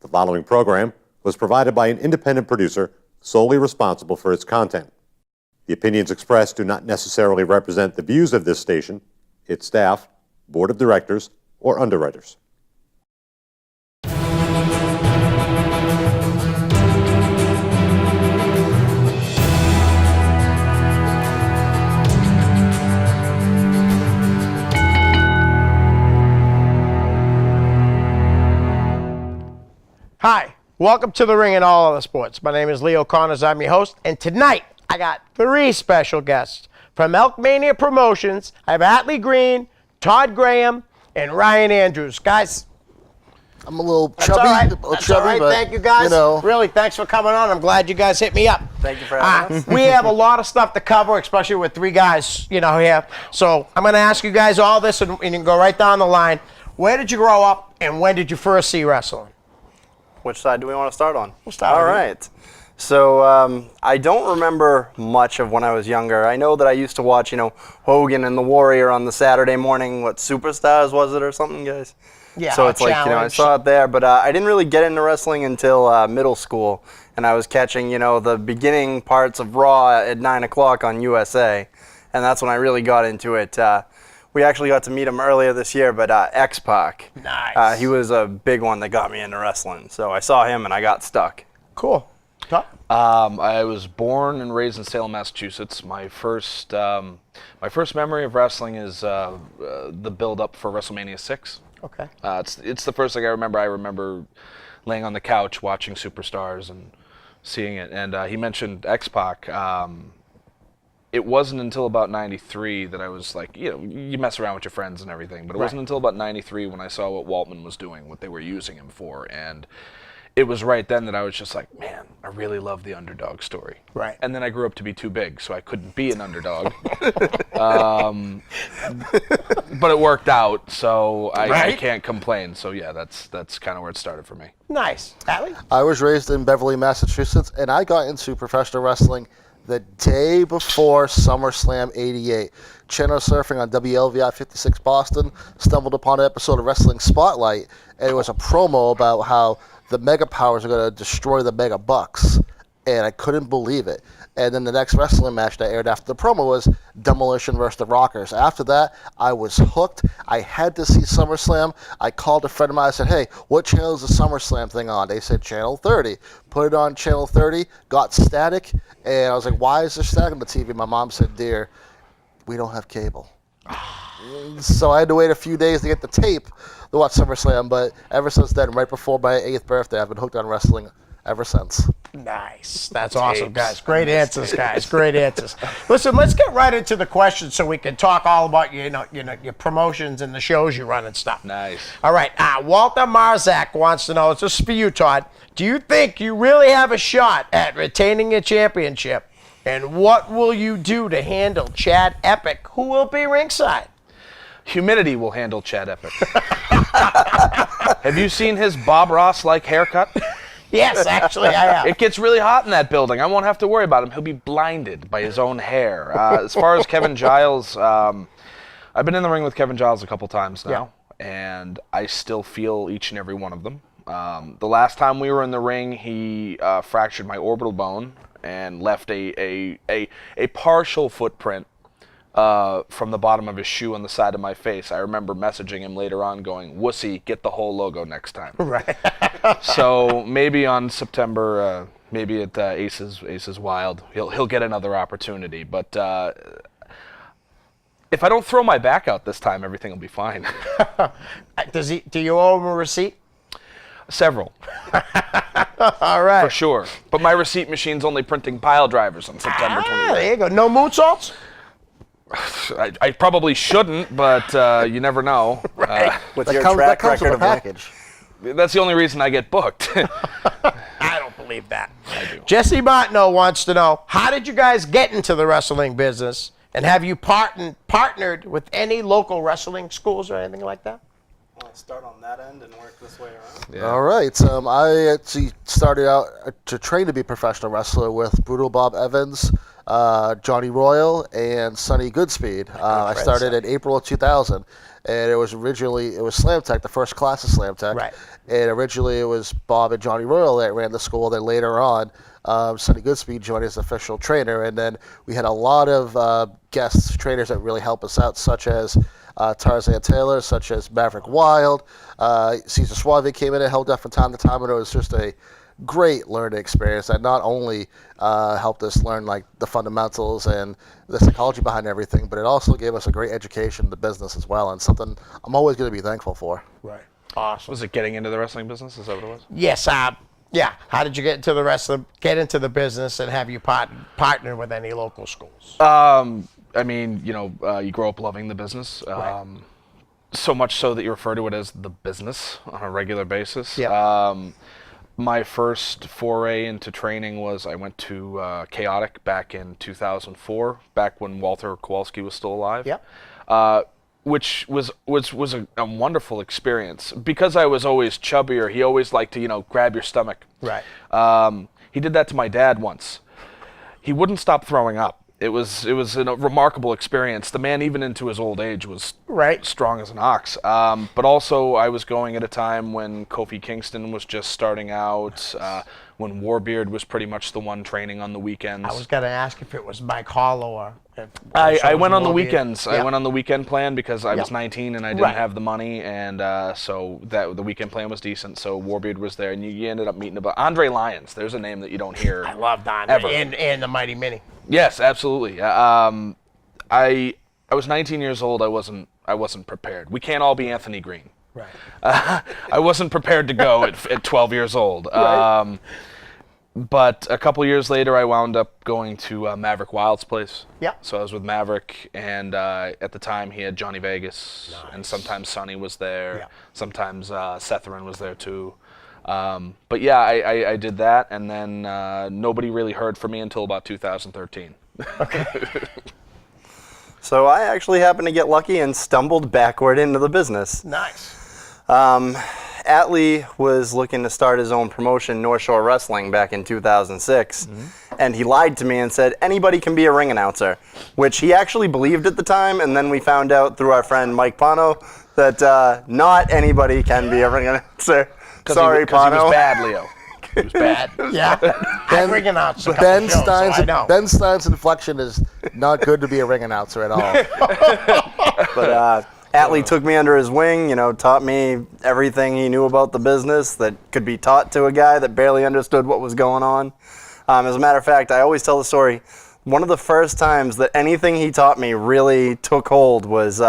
The following program was provided by an independent producer solely responsible for its content. The opinions expressed do not necessarily represent the views of this station, its staff, board of directors, or underwriters. Hi, welcome to the Ring and All Other Sports. My name is Leo Connors. I'm your host, and tonight I got three special guests from Elkmania Promotions. I have Atlee Green, Todd Graham, and Ryan Andrews. Guys, I'm a little that's chubby. all right. That's all right. but, thank you, guys. You know. Really, thanks for coming on. I'm glad you guys hit me up. Thank you for having us. We have a lot of stuff to cover, especially with three guys, here. So I'm going to ask you guys all this, and you can go right down the line. Where did you grow up, and when did you first see wrestling? Which side do we want to start on? We'll start All with you. right. So I don't remember much of when I was younger. I know that I used to watch, Hogan and the Warrior on the Saturday morning. What, Superstars was it or something, guys? Yeah, So it's like, I Challenge. saw it there, but I didn't really get into wrestling until middle school. And I was catching, the beginning parts of Raw at 9 o'clock on USA. And that's when I really got into it. We actually got to meet him earlier this year, but X-Pac. Nice. He was a big one that got me into wrestling. So I saw him and I got stuck. Cool. Todd? I was born and raised in Salem, Massachusetts. My first memory of wrestling is the build-up for WrestleMania 6. Okay. It's the first thing I remember. I remember laying on the couch watching Superstars and seeing it. And he mentioned X-Pac. It wasn't until about 93 that I was like, you mess around with your friends and everything, but it wasn't until about 93 when I saw what Waltman was doing, what they were using him for, and it was right then that I was just like, man, I really love the underdog story. Right. And then I grew up to be too big, so I couldn't be an underdog. But it worked out, so I can't complain. So yeah, that's kind of where it started for me. Nice. Atlee? I was raised in Beverly, Massachusetts, and I got into professional wrestling the day before SummerSlam '88. Channel surfing on WLVI 56 Boston, stumbled upon an episode of Wrestling Spotlight, and it was a promo about how the Mega Powers are going to destroy the Mega Bucks, and I couldn't believe it. And then the next wrestling match that aired after the promo was Demolition versus the Rockers. After that, I was hooked. I had to see SummerSlam. I called a friend of mine. I said, hey, what channel is the SummerSlam thing on? They said Channel 30. Put it on Channel 30, got static, and I was like, why is there static on the TV? My mom said, dear, we don't have cable. So I had to wait a few days to get the tape to watch SummerSlam, but ever since then, right before my 8th birthday, I've been hooked on wrestling ever since. Nice. That's awesome, guys. Great answers, guys. Great answers. Listen, let's get right into the questions so we can talk all about your promotions and the shows you run and stuff. Nice. All right. Walter Marzak wants to know, it's just for you, Todd. Do you think you really have a shot at retaining your championship? And what will you do to handle Chad Epic, who will be ringside? Humidity will handle Chad Epic. Have you seen his Bob Ross-like haircut? Yes, actually, I have. It gets really hot in that building. I won't have to worry about him. He'll be blinded by his own hair. As far as Kevin Giles, I've been in the ring with Kevin Giles a couple times now, and I still feel each and every one of them. The last time we were in the ring, he fractured my orbital bone and left a partial footprint from the bottom of his shoe on the side of my face. I remember messaging him later on going, wussy, get the whole logo next time. Right. So maybe on September, maybe at Aces Wild, he'll get another opportunity. But if I don't throw my back out this time, everything will be fine. Do you owe him a receipt? Several. All right. For sure. But my receipt machine's only printing pile drivers on September 28th. There you go. No moon salts? I probably shouldn't, but you never know. Right. With That your comes track with record a of package. That's the only reason I get booked. I don't believe that. I do. Jesse Martineau wants to know, how did you guys get into the wrestling business? And have you partnered with any local wrestling schools or anything like that? I'll start on that end and work this way around. Yeah. All right. I actually started out to train to be a professional wrestler with Brutal Bob Evans, Johnny Royal, and Sonny Goodspeed. I started in April of 2000. And it was Slam Tech, the first class of Slam Tech. Right. And originally it was Bob and Johnny Royal that ran the school. Then later on, Sonny Goodspeed joined as official trainer. And then we had a lot of guest trainers that really helped us out, such as Tarzan Taylor, such as Maverick Wild. Cesar Suave came in and helped out from time to time, and it was just a great learning experience that not only helped us learn like the fundamentals and the psychology behind everything, but it also gave us a great education in the business as well, and something I'm always going to be thankful for. Right. Awesome. Was it getting into the wrestling business? Is that what it was? Yes. Yeah. How did you get into the business, and have you partnered with any local schools? I mean, you grow up loving the business. Right. So much so that you refer to it as the business on a regular basis. Yeah. My first foray into training was I went to Chaotic back in 2004, back when Walter Kowalski was still alive. Yep. Which was a wonderful experience. Because I was always chubbier, he always liked to, grab your stomach. Right. He did that to my dad once. He wouldn't stop throwing up. It was a remarkable experience. The man, even into his old age, was Right. strong as an ox. But also, I was going at a time when Kofi Kingston was just starting out, when Warbeard was pretty much the one training on the weekends. I was going to ask if it was Mike Hollow or. I went on the Warbeard. weekends. Yeah. I went on the weekend plan because I was Yeah. 19 and I didn't Right. have the money, and so that the weekend plan was decent. So Warbeard was there, and you ended up meeting about Andre Lyons. There's a name that you don't hear. I loved Andre ever. and the Mighty Mini. Yes, absolutely. I was 19 years old. I wasn't prepared. We can't all be Anthony Green. Right. I wasn't prepared to go at 12 years old. Right. But a couple years later, I wound up going to Maverick Wild's place. Yeah. So I was with Maverick, and at the time he had Johnny Vegas, and sometimes Sonny was there. Yeah. Sometimes Setherin was there too. But yeah, I did that, and then nobody really heard from me until about 2013. So I actually happened to get lucky and stumbled backward into the business. Nice. Atlee was looking to start his own promotion, North Shore Wrestling, back in 2006. And he lied to me and said, anybody can be a ring announcer, which he actually believed at the time. And then we found out through our friend Mike Pano that not anybody can be a ring announcer. Sorry, Because Pano. he was bad, Leo. He was bad. Yeah. I'm ringing out some Ben shows, so I know. Stein's inflection is not good to be a ring announcer at all. But Atlee took me under his wing, taught me everything he knew about the business that could be taught to a guy that barely understood what was going on. As a matter of fact, I always tell the story. One of the first times that anything he taught me really took hold was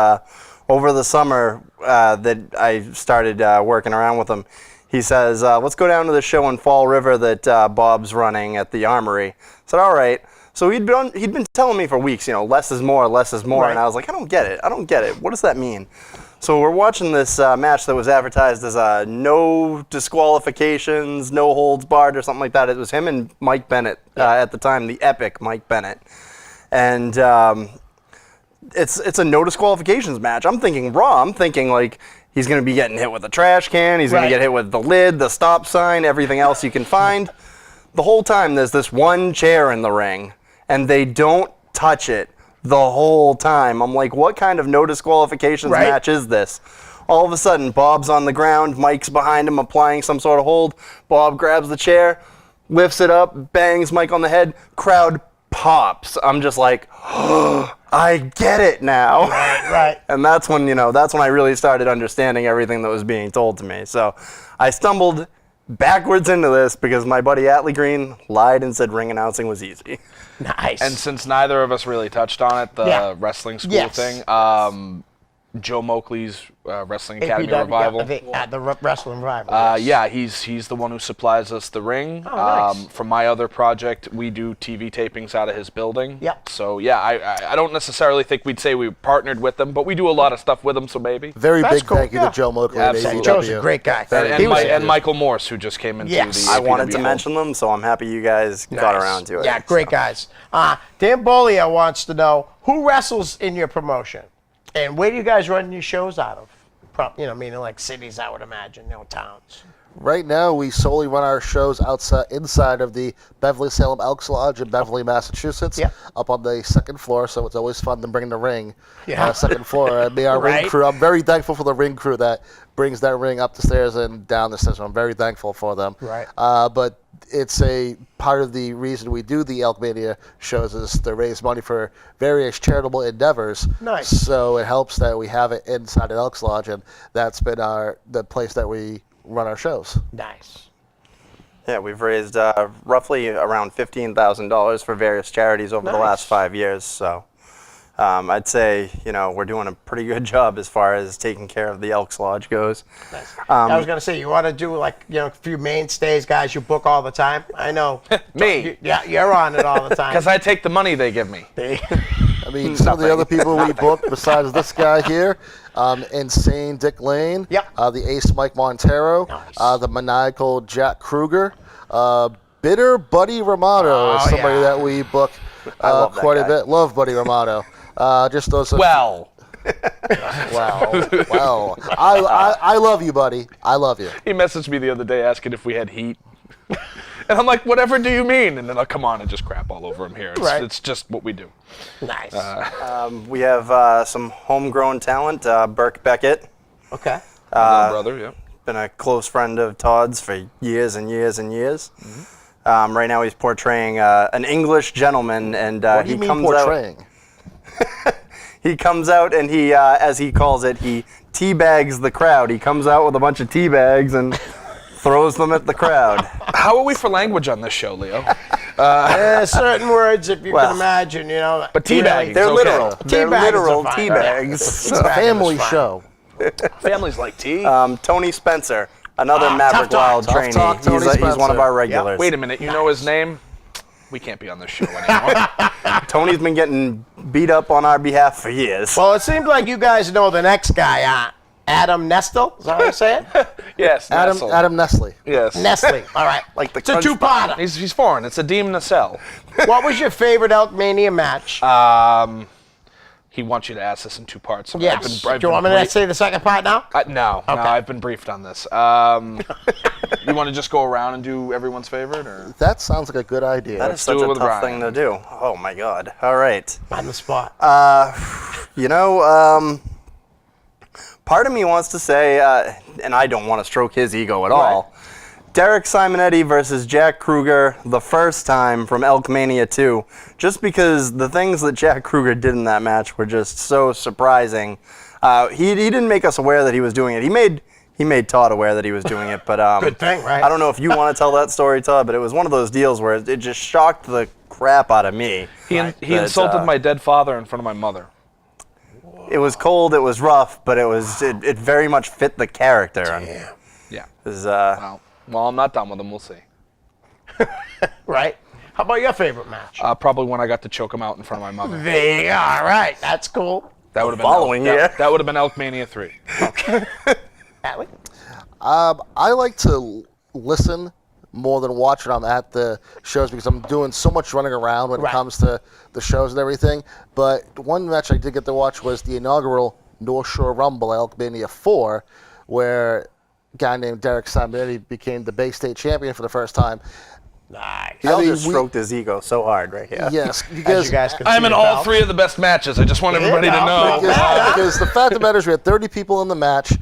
over the summer that I started working around with him. He says, let's go down to the show in Fall River that Bob's running at the Armory. I said, all right. So he'd been telling me for weeks, less is more, less is more. Right. And I was like, I don't get it. What does that mean? So we're watching this match that was advertised as no disqualifications, no holds barred or something like that. It was him and Mike Bennett at the time, the epic Mike Bennett. And it's a no disqualifications match. I'm thinking Raw. I'm thinking like he's going to be getting hit with a trash can. He's going Right. to get hit with the lid, the stop sign, everything else you can find. The whole time there's this one chair in the ring, and they don't touch it the whole time. I'm like, what kind of no disqualifications Right. match is this? All of a sudden, Bob's on the ground, Mike's behind him applying some sort of hold. Bob grabs the chair, lifts it up, bangs Mike on the head, crowd pops. I'm just like, oh, I get it now. Right. And that's when I really started understanding everything that was being told to me. So I stumbled backwards into this because my buddy Atlee Green lied and said ring announcing was easy. Nice. And since neither of us really touched on it, the Yeah. wrestling school Yes. thing, Joe Moakley's Wrestling Academy APW, Revival. The Wrestling Revival. Yes. Yeah, he's the one who supplies us the ring. Oh, nice. For my other project, we do TV tapings out of his building. Yep. So yeah, I don't necessarily think we'd say we partnered with them, but we do a lot of stuff with them, so maybe. Very That's big cool, thank you yeah. to Joe Moakley. Yeah, at absolutely. AEW. Joe's a great guy. And, He was- and Michael Morse, who just came into Yes. the I wanted to APW. mention them, so I'm happy you guys got Nice. around to it. Yeah, great guys. Dan Bolio wants to know who wrestles in your promotion, and where do you guys run your shows out of? Meaning like cities, I would imagine, towns. Right now, we solely run our shows inside of the Beverly Salem Elks Lodge in Beverly, Massachusetts, up on the second floor. So it's always fun to bring the ring, second floor. And our ring crew. I'm very thankful for the ring crew that brings that ring up the stairs and down the stairs. I'm very thankful for them. Right. But it's a part of the reason we do the Elkmania shows is to raise money for various charitable endeavors. Nice. So it helps that we have it inside an Elks Lodge, and that's been the place that we run our shows. Nice. Yeah, we've raised roughly around $15,000 for various charities over the last 5 years. So I'd say, we're doing a pretty good job as far as taking care of the Elks Lodge goes. Nice. I was going to say, you want to do a few mainstays, guys you book all the time? I know. Me. You're on it all the time. Because I take the money they give me. I mean, some of the other people we booked besides this guy here, Insane Dick Lane, the Ace Mike Montero, the maniacal Jack Kruger, Bitter Buddy Romano is somebody that we book quite a bit. Love Buddy Romano. Just those. Well. Well. I love you, buddy. I love you. He messaged me the other day asking if we had heat. And I'm like, whatever do you mean? And then I'll come on and just crap all over him here. It's just what we do. Nice. We have some homegrown talent, Burke Beckett. Okay. My little brother, yeah. Been a close friend of Todd's for years and years and years. Mm-hmm. Right now he's portraying an English gentleman, and what do you mean portraying? He comes out and he, as he calls it, he teabags the crowd. He comes out with a bunch of tea bags and throws them at the crowd. How are we for language on this show, Leo? Certain words, if you can imagine, But teabagging, they're okay. literal. They're literal tea bags. It's a family show. Families like tea. Tony Spencer, another Maverick Wild trainee. He's one of our regulars. Wait a minute, you know his name? We can't be on this show anymore. Tony's been getting beat up on our behalf for years. Well, it seems like you guys know the next guy, Adam Nestle. Is that how you say it? Yes, Adam Nestle. Yes. Nestle. All right. It's a two-parter. He's foreign. It's a Deem Nacelle. What was your favorite Elkmania match? He wants you to ask this in two parts. Yes. Do you want me to say the second part now? No, I've been briefed on this. You want to just go around and do everyone's favorite? Or? That sounds like a good idea. That is such a tough thing to do. Oh, my God. All right. On the spot. Part of me wants to say, and I don't want to stroke his ego at all, Derek Simonetti versus Jack Kruger the first time from Elkmania 2, just because the things that Jack Kruger did in that match were just so surprising. He didn't make us aware that he was doing it. He made Todd aware that he was doing it, but good thing, right? I don't know if you want to tell that story, Todd, but it was one of those deals where it just shocked the crap out of me. He insulted my dead father in front of my mother. It was cold, it was rough, but it very much fit the character. Damn. Yeah. Well, I'm not done with him. We'll see. Right. How about your favorite match? Probably when I got to choke him out in front of my mother. There you are. All right. That's cool. That would have been following year. That would have been Elkmania 3. Okay. Atlee? I like to listen more than watch when I'm at the shows because I'm doing so much running around when it comes to the shows and everything. But one match I did get to watch was the inaugural North Shore Rumble at Elkmania 4, where a guy named Derek Simonetti became the Bay State champion for the first time. Nice. Y'all just stroked his ego so hard right here. Yes, because I'm in all three of the best matches. I just want everybody to know. Because the fact of the matter is we had 30 people in the match,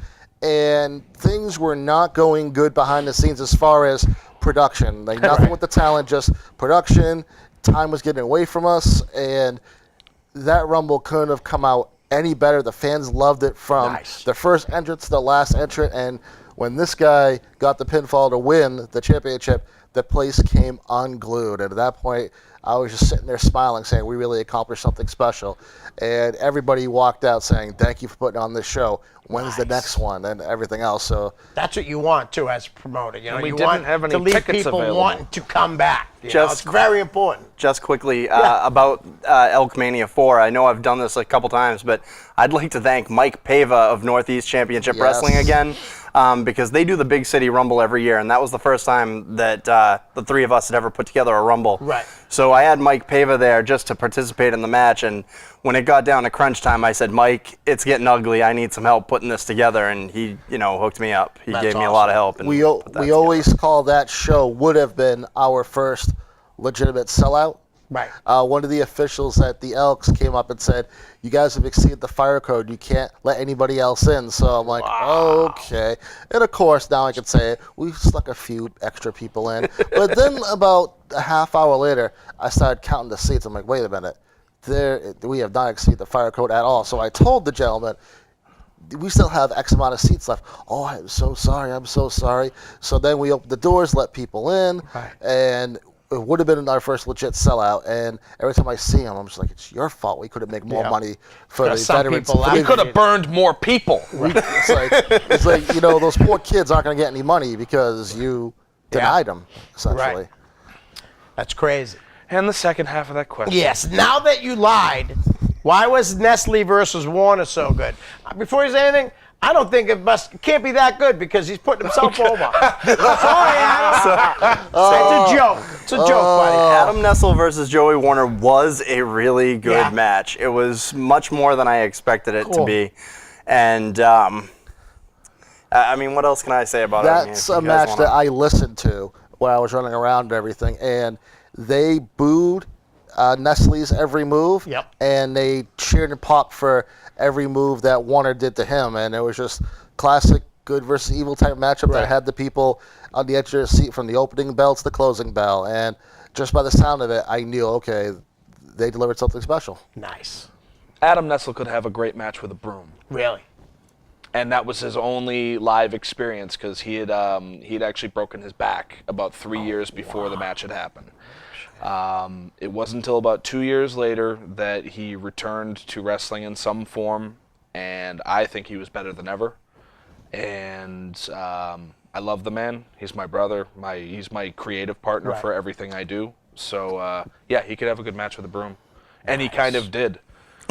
and things were not going good behind the scenes as far as production. Like nothing with the talent, just production. Time was getting away from us, and that Rumble couldn't have come out any better. The fans loved it from the first entrant to the last entrant, and when this guy got the pinfall to win the championship, the place came unglued. And at that point, I was just sitting there smiling, saying we really accomplished something special. And everybody walked out saying, thank you for putting on this show. When's the next one? And everything else. So that's what you want, too, as a promoter. You know, we you didn't want have any to leave tickets people available. wanting to come back. It's very important. Just quickly, about Elkmania 4, I know I've done this a couple times, but I'd like to thank Mike Pava of Northeast Championship Wrestling again. because they do the Big City Rumble every year, and that was the first time that the three of us had ever put together a Rumble. Right. So I had Mike Pava there just to participate in the match, and when it got down to crunch time, I said, Mike, it's getting ugly. I need some help putting this together, and he, hooked me up. He gave me a lot of help. And We put that together. always call that show would have been our first legitimate sellout. Right. One of the officials at the Elks came up and said, "You guys have exceeded the fire code. You can't let anybody else in." So I'm like, okay. And of course, now I can say it. We stuck a few extra people in. But then about a half hour later, I started counting the seats. I'm like, wait a minute. We have not exceeded the fire code at all. So I told the gentleman, we still have X amount of seats left. Oh, I'm so sorry. So then we opened the doors, let people in, and it would have been our first legit sellout. And every time I see him, I'm just like, it's your fault. We could have made more money for the some veterans. people We could have burned more people. It's like those poor kids aren't going to get any money because you denied them, essentially. Right. That's crazy. And the second half of that question. Yes. Now that you lied, why was Nestle versus Warner so good? Before you say anything, I don't think it can't be that good because he's putting himself over. Sorry, Adam. It's a joke. It's a joke, buddy. Adam Nessel versus Joey Warner was a really good match. It was much more than I expected it to be. And, I mean, what else can I say about it? That's a match that I listened to while I was running around and everything, and they booed Nestle's every move, and they cheered and popped for every move that Warner did to him, and it was just classic good versus evil type matchup that had the people on the edge of their seat from the opening bell to the closing bell, and just by the sound of it, I knew, okay, they delivered something special. Nice. Adam Nessel could have a great match with a broom. Really? And that was his only live experience because he'd actually broken his back about 3 years before the match had happened. It wasn't until about 2 years later that he returned to wrestling in some form, and I think he was better than ever. And I love the man. He's my brother. He's my creative partner for everything I do. So, yeah, he could have a good match with a broom. And he kind of did.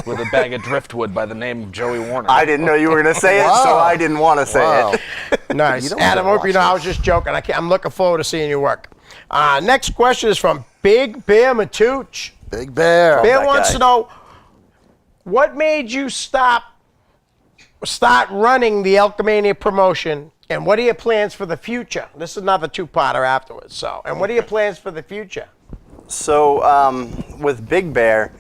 With a bag of driftwood by the name of Joey Warner. I didn't know you were going to say it, so I didn't want to say it. Nice. Adam, hope you know I was just joking. I'm looking forward to seeing you work. Next question is from Big Bear Matooch. Big Bear. Bear wants to know, what made you start running the Elkmania promotion, and what are your plans for the future? This is another two-parter afterwards. So, and what are your plans for the future? So, with Big Bear,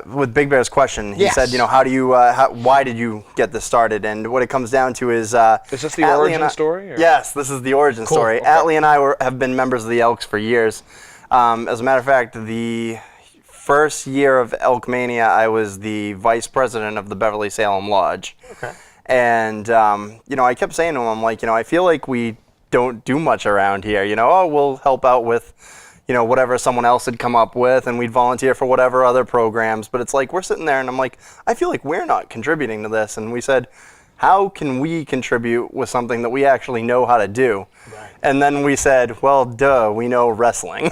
with Big Bear's question, he said, why did you get this started? And what it comes down to is... is this the origin story? Or? Yes, this is the origin story. Okay. Atlee and I have been members of the Elks for years. As a matter of fact, the first year of Elkmania, I was the vice president of the Beverly Salem Lodge. Okay. And, I kept saying to him, I'm like, I feel like we don't do much around here. We'll help out with... whatever someone else had come up with, and we'd volunteer for whatever other programs. But it's like, we're sitting there, and I'm like, I feel like we're not contributing to this. And we said, how can we contribute with something that we actually know how to do? Right. And then we said, well, duh, we know wrestling.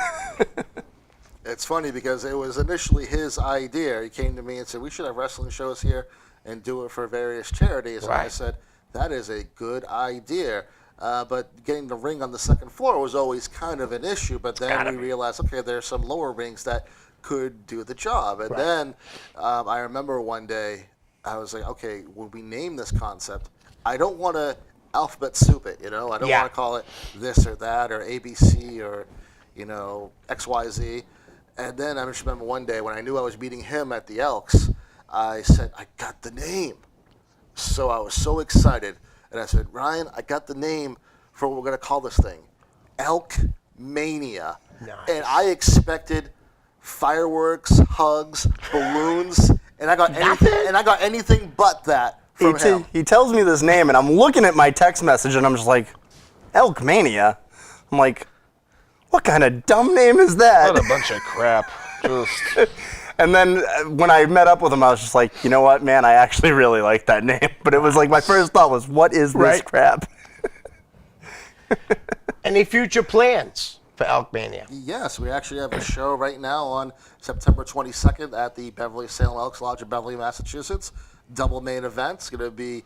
It's funny because it was initially his idea. He came to me and said, we should have wrestling shows here and do it for various charities. And I said, that is a good idea. But getting the ring on the second floor was always kind of an issue. But then we realized, okay, there's some lower rings that could do the job. And then I remember one day, I was like, okay, when we name this concept, I don't want to alphabet soup it, I don't want to call it this or that or ABC or, XYZ. And then I just remember one day when I knew I was meeting him at the Elks, I said, I got the name. So I was so excited. And I said, Ryan, I got the name for what we're going to call this thing. Elkmania. Nice. And I expected fireworks, hugs, balloons, and I got anything but that from him. He tells me this name, and I'm looking at my text message, and I'm just like, Elkmania? I'm like, what kind of dumb name is that? What a bunch of crap. Just... And then when I met up with him, I was just like, you know what, man, I actually really like that name. But it was like my first thought was, what is this crap? Any future plans for Elkmania? Yes, we actually have a show right now on September 22nd at the Beverly Salem Elks Lodge in Beverly, Massachusetts. Double main event. It's going to be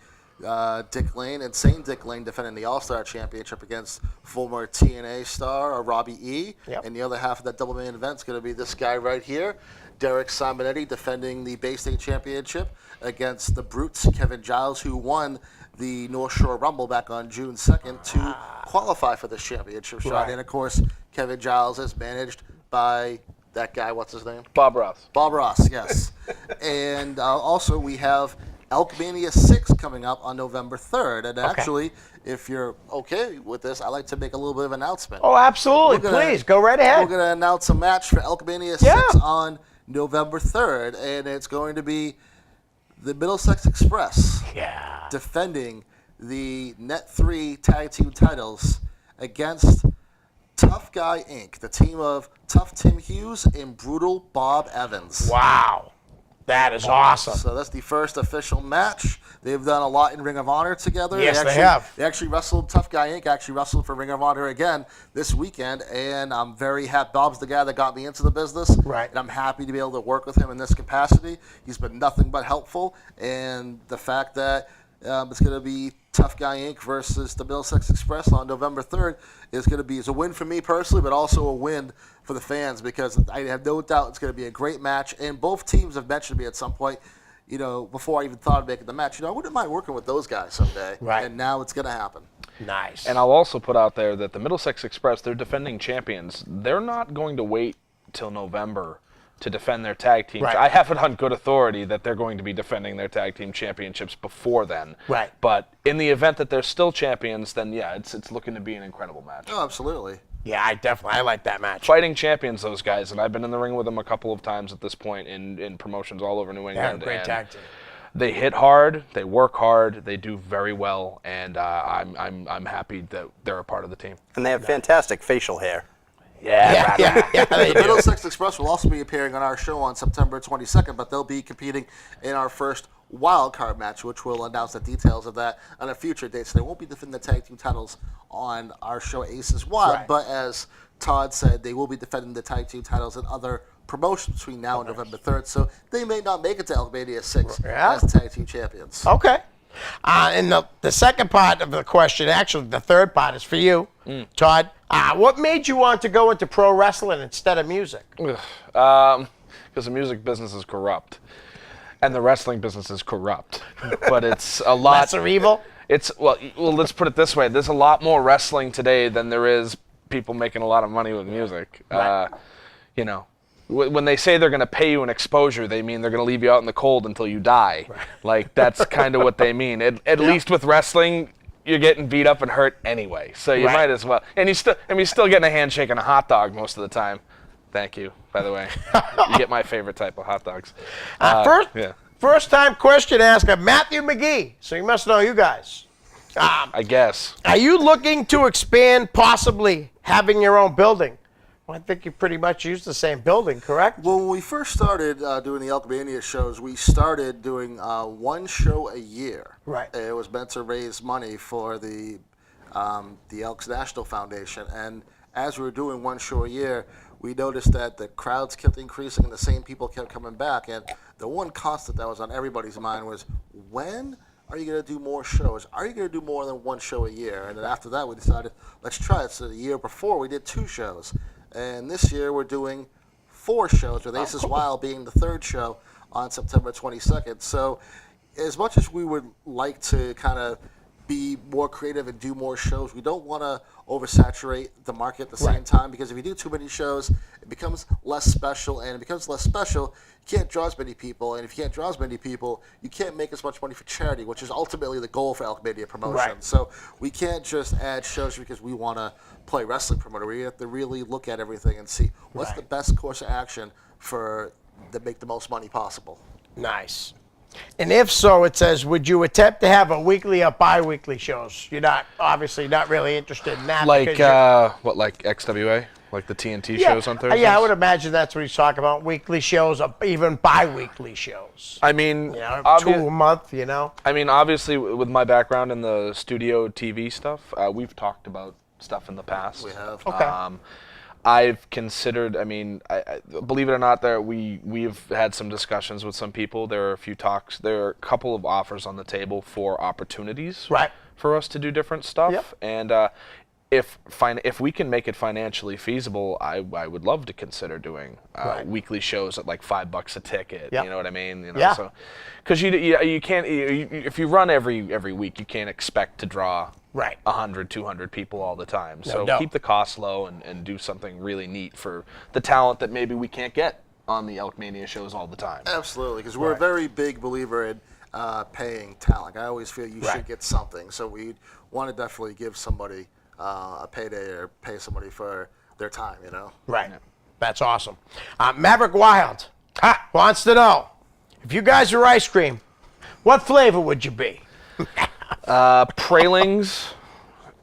Dick Lane, Insane Dick Lane, defending the All-Star Championship against former TNA star Robbie E. Yep. And the other half of that double main event is going to be this guy right here, Derek Simonetti, defending the Bay State Championship against the Brutes, Kevin Giles, who won the North Shore Rumble back on June 2nd to qualify for this championship shot. Right. And, of course, Kevin Giles is managed by that guy, what's his name? Bob Ross. Bob Ross, yes. And also we have Elkmania 6 coming up on November 3rd. And actually, if you're okay with this, I'd like to make a little bit of an announcement. Oh, absolutely. Please, go right ahead. We're going to announce a match for Elkmania 6 on November 3rd, and it's going to be the Middlesex Express defending the Net 3 Tag Team titles against Tough Guy Inc., the team of Tough Tim Hughes and Brutal Bob Evans. Wow. That is awesome. So that's the first official match. They've done a lot in Ring of Honor together. Yes, they have. They actually wrestled, Tough Guy Inc. actually wrestled for Ring of Honor again this weekend, and I'm very happy. Bob's the guy that got me into the business, right? And I'm happy to be able to work with him in this capacity. He's been nothing but helpful, and the fact that it's going to be Tough Guy Inc. versus the Middlesex Express on November 3rd is going to be a win for me personally, but also a win for the fans, because I have no doubt it's going to be a great match. And both teams have mentioned to me at some point, you know, before I even thought of making the match, you know, I wouldn't mind working with those guys someday. Right. And now it's going to happen. Nice. And I'll also put out there that the Middlesex Express, they're defending champions. They're not going to wait till November to defend their tag teams. Right. I have it on good authority that they're going to be defending their tag team championships before then. Right. But in the event that they're still champions, then yeah, it's looking to be an incredible match. Oh, absolutely. Yeah, I like that match. Fighting champions, those guys, and I've been in the ring with them a couple of times at this point in promotions all over New England. Great and tag team. They hit hard, they work hard, they do very well, and I'm happy that they're a part of the team. And they have fantastic facial hair. Yeah, they The do. Middlesex Express will also be appearing on our show on September 22nd, but they'll be competing in our first wild card match, which we'll announce the details of that on a future date. So they won't be defending the tag team titles on our show Aces Wild, Right. but as Todd said, they will be defending the tag team titles in other promotions between now and November 3rd, so they may not make it to Elkmania 6 as tag team champions. Okay. And the second part of the question, actually the third part, is for you, Todd. What made you want to go into pro wrestling instead of music? Because the music business is corrupt, and the wrestling business is corrupt. But it's a lot. Lesser evil? It's well. Let's put it this way: there's a lot more wrestling today than there is people making a lot of money with music. Right. You know, when they say they're going to pay you an exposure, they mean they're going to leave you out in the cold until you die. Right. Like that's kind of what they mean. At least with wrestling, you're getting beat up and hurt anyway, so you might as well. And you're still getting a handshake and a hot dog most of the time. Thank you, by the way. You get my favorite type of hot dogs. First time question asker, Matthew McGee. So you must know you guys. I guess. Are you looking to expand, possibly having your own building? Well, I think you pretty much use the same building, correct? Well, when we first started doing the Elkmania shows, we started doing one show a year. Right. It was meant to raise money for the Elks National Foundation. And as we were doing one show a year, we noticed that the crowds kept increasing and the same people kept coming back. And the one constant that was on everybody's mind was, when are you going to do more shows? Are you going to do more than one show a year? And then after that, we decided, let's try it. So the year before, we did 2 shows. And this year, we're doing 4 shows, with Aces Wild being the 3rd show on September 22nd. So as much as we would like to kind of be more creative and do more shows, we don't want to oversaturate the market at the same time, because if you do too many shows, it becomes less special, and it becomes less special, you can't draw as many people, and if you can't draw as many people, you can't make as much money for charity, which is ultimately the goal for Elkmania promotion. Right. So we can't just add shows because we want to play wrestling promoter. We have to really look at everything and see what's the best course of action to make the most money possible. Nice. And if so, it says, would you attempt to have a weekly or bi-weekly shows? You're obviously not really interested in that. Like like XWA, like the TNT shows on Thursdays. Yeah, I would imagine that's what he's talking about. Weekly shows or even bi-weekly shows. I mean, 2 a month. I mean, obviously, with my background in the studio TV stuff, we've talked about stuff in the past. We have. Okay. I've considered. I mean, I believe it or not, we've had some discussions with some people. There are a few talks. There are a couple of offers on the table for opportunities for us to do different stuff. Yep. And if we can make it financially feasible, I would love to consider doing weekly shows at like $5 a ticket. Yep. You know what I mean? You know, Yeah. So, because you can't if you run every week, you can't expect to draw 100, 200 people all the time. So keep the costs low and do something really neat for the talent that maybe we can't get on the Elkmania shows all the time. Absolutely, because we're a very big believer in paying talent. I always feel you should get something. So we want to definitely give somebody a payday or pay somebody for their time, you know? Right. That's awesome. Maverick Wild wants to know, if you guys are ice cream, what flavor would you be? Pralings.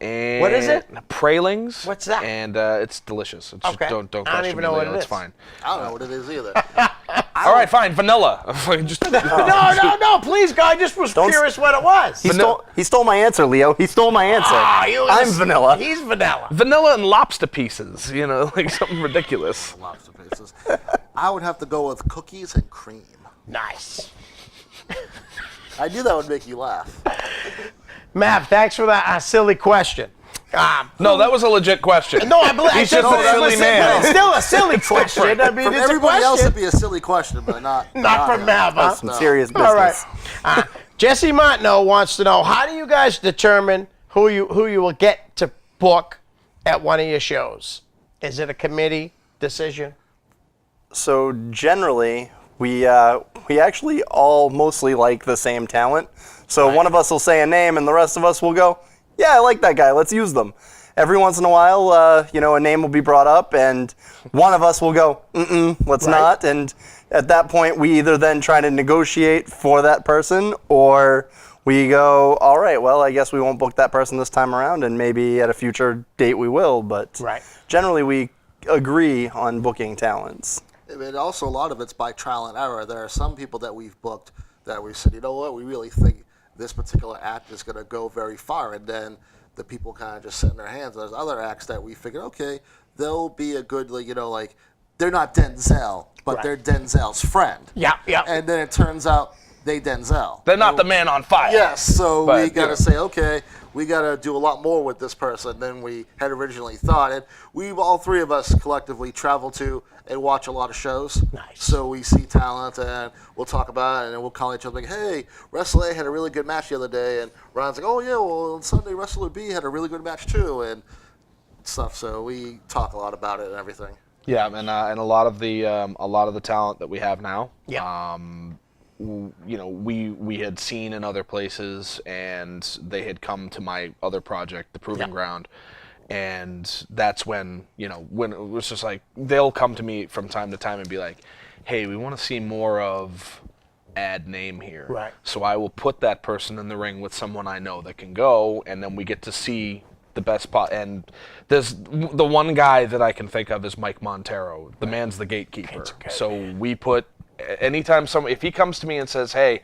And What is it? Pralings. What's that? And it's delicious. It's just, don't I don't question even me, know what Leo. it It's is. fine. I don't know what it is either. All right, fine. Vanilla. Just No, please, God, I just was curious what it was. He stole my answer, Leo. He stole my answer. I'm vanilla. He's vanilla. vanilla and lobster pieces. You know, like something ridiculous. Lobster pieces. I would have to go with cookies and cream. Nice. I knew that would make you laugh. Mav, thanks for that silly question. No, that was a legit question. No, I believe He's just a silly man. It's still a silly question. I mean, From it's everybody a else, question. it'd be a silly question, but not Not from Mav, huh? Some serious business. All right. Jesse Montenot wants to know, how do you guys determine who you will get to book at one of your shows? Is it a committee decision? So generally, we actually all mostly like the same talent. So one of us will say a name, and the rest of us will go, yeah, I like that guy. Let's use them. Every once in a while, a name will be brought up, and one of us will go, let's not. And at that point, we either then try to negotiate for that person, or we go, all right, well, I guess we won't book that person this time around, and maybe at a future date we will. But generally, we agree on booking talents. And also, a lot of it's by trial and error. There are some people that we've booked that we said, you know what, we really think this particular act is going to go very far, and then the people kind of just sit in their hands. There's other acts that we figured, okay, they'll be a good, they're not Denzel, but they're Denzel's friend. Yeah. And then it turns out they Denzel. They're not the man on fire. Yes, so But, we got to say, okay, we got to do a lot more with this person than we had originally thought. And we've all three of us collectively travel to and watch a lot of shows. Nice. So we see talent and we'll talk about it, and then we'll call each other like, hey, Wrestler A had a really good match the other day. And Ron's like, oh, yeah, well, on Sunday, Wrestler B had a really good match too, and stuff. So we talk a lot about it and everything. Yeah, and a lot of the talent that we have now. We had seen in other places, and they had come to my other project, The Proving Ground, and that's when when it was just like, they'll come to me from time to time and be like, hey, we want to see more of add name here. Right. So I will put that person in the ring with someone I know that can go, and then we get to see the best pot. And there's the one guy that I can think of is Mike Montero. The man's the gatekeeper. So we put, anytime if he comes to me and says, hey,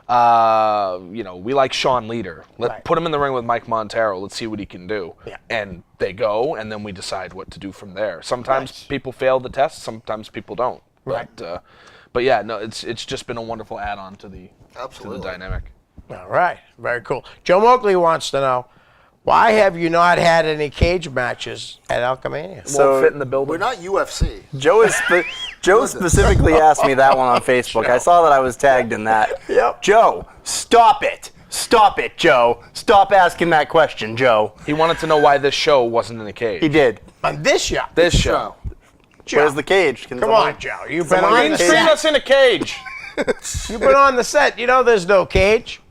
we like Sean Leader, put him in the ring with Mike Montero, let's see what he can do. And they go, and then we decide what to do from there. Sometimes people fail the test, sometimes people don't. But yeah, no, it's just been a wonderful add-on to the dynamic. All right, very cool. Joe Moakley wants to know, why have you not had any cage matches at Elkmania? Won't fit in the building. We're not UFC. Joe specifically asked me that one on Facebook. I saw that I was tagged in that. Joe, stop it. Stop it, Joe. Stop asking that question, Joe. He wanted to know why this show wasn't in a cage. He did. On this show? This show. Where's the cage? Come on, Joe. You've been on Green the screen set. us in a cage. You've been on the set. You know there's no cage.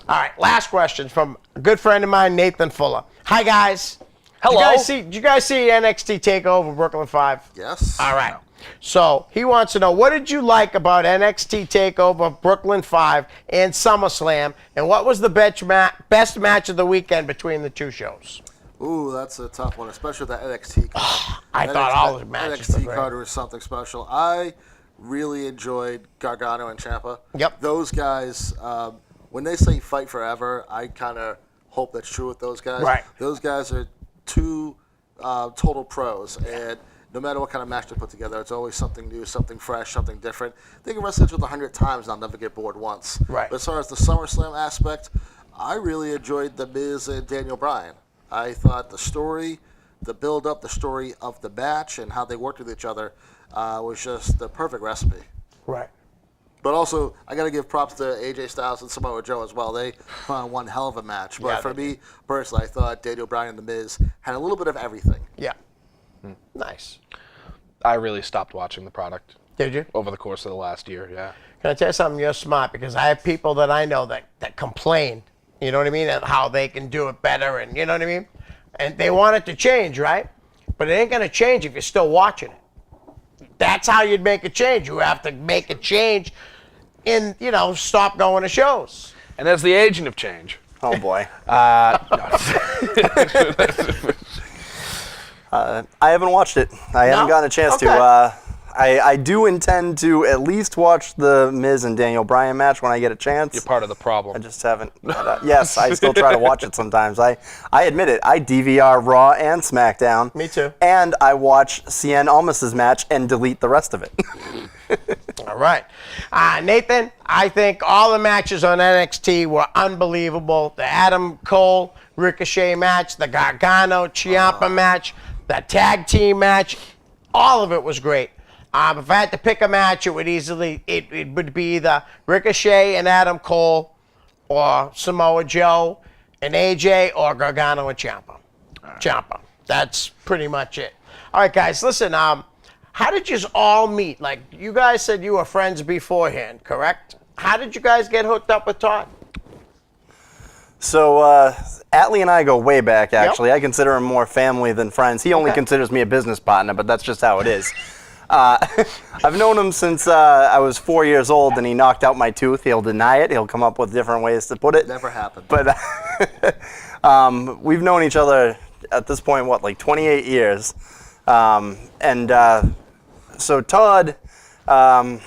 All right, last question from a good friend of mine, Nathan Fuller. Hi, guys. Hello. Did you guys see NXT TakeOver Brooklyn 5? Yes. All right. So he wants to know, what did you like about NXT TakeOver Brooklyn 5 and SummerSlam, and what was the best match of the weekend between the two shows? Ooh, that's a tough one, especially with that NXT card. I thought all the matches were NXT great. card was something special. I really enjoyed Gargano and Ciampa. Yep. Those guys, when they say fight forever, I kind of hope that's true with those guys. Right. Those guys are two total pros, and no matter what kind of match they put together, it's always something new, something fresh, something different. They can wrestle each other 100 times and I'll never get bored once. Right. But as far as the SummerSlam aspect, I really enjoyed The Miz and Daniel Bryan. I thought the story, the build-up, the story of the match, and how they worked with each other was just the perfect recipe. Right. But also, I got to give props to AJ Styles and Samoa Joe as well. They put on one hell of a match. But Yeah, for they me, personally, I thought Daniel Bryan and The Miz had a little bit of everything. Yeah. Nice. I really stopped watching the product Did you? over the course of the last year. Yeah. Can I tell you something? You're smart, because I have people that I know that complain, you know what I mean, and how they can do it better, and you know what I mean? And they want it to change, right? But it ain't going to change if you're still watching it. That's how you'd make a change. You have to make a change in, stop going to shows. And as the agent of change, Oh boy. I haven't watched it. I haven't gotten a chance Okay. to. I do intend to at least watch the Miz and Daniel Bryan match when I get a chance. you're part of the problem. I just haven't. Yes, I still try to watch it sometimes. I admit it. I DVR Raw and SmackDown. Me too. And I watch Cien Almas's match and delete the rest of it. All right. Nathan, I think all the matches on NXT were unbelievable. The Adam Cole Ricochet match, the Gargano Ciampa match, the tag team match, all of it was great. If I had to pick a match, it would be the Ricochet and Adam Cole, or Samoa Joe and AJ, or Gargano and Ciampa. Ciampa. That's pretty much it. All right, guys, listen. How did you all meet? Like, you guys said you were friends beforehand, correct? How did you guys get hooked up with Todd? So, Atlee and I go way back, actually. I consider him more family than friends. He only considers me a business partner, but that's just how it is. I've known him since I was 4 years old, and he knocked out my tooth. He'll deny it. He'll come up with different ways to put it. Never happened. But we've known each other at this point, like 28 years. So Todd, well,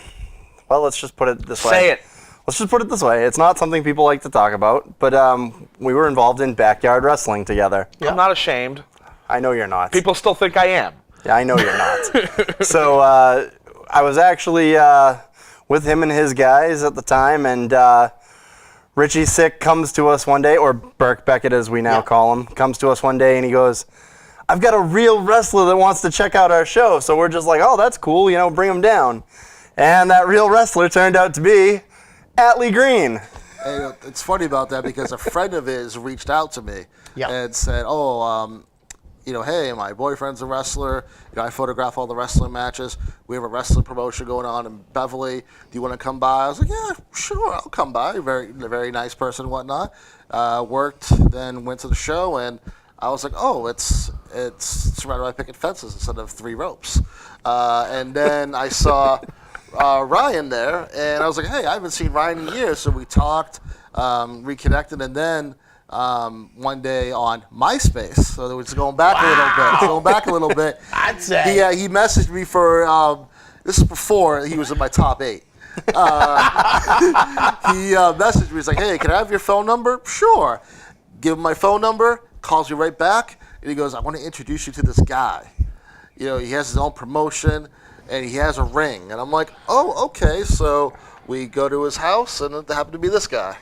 let's just put it this way. Say it. Let's just put it this way. It's not something people like to talk about, but we were involved in backyard wrestling together. I'm not ashamed. I know you're not. People still think I am. Yeah, I know you're not. So I was actually with him and his guys at the time, and Richie Sick comes to us one day, or Burke Beckett as we now call him, comes to us one day and he goes, I've got a real wrestler that wants to check out our show. So we're just like, oh, that's cool, bring him down. And that real wrestler turned out to be Atlee Green. And it's funny about that because a friend of his reached out to me and said, hey, my boyfriend's a wrestler. I photograph all the wrestling matches. We have a wrestling promotion going on in Beverly. Do you want to come by? I was like, yeah, sure, I'll come by. Very nice person and whatnot. Worked, then went to the show, and I was like, oh, it's surrounded by picket fences instead of 3 ropes. And then I saw Ryan there, and I was like, hey, I haven't seen Ryan in years. So we talked, reconnected, and then one day on MySpace, so it was going back a little bit. I'd say. He messaged me for, this is before he was in my top 8. He messaged me, he's like, hey, can I have your phone number? Sure. Give him my phone number, calls me right back, and he goes, I want to introduce you to this guy. He has his own promotion, and he has a ring. And I'm like, oh, okay. So we go to his house, and it happened to be this guy.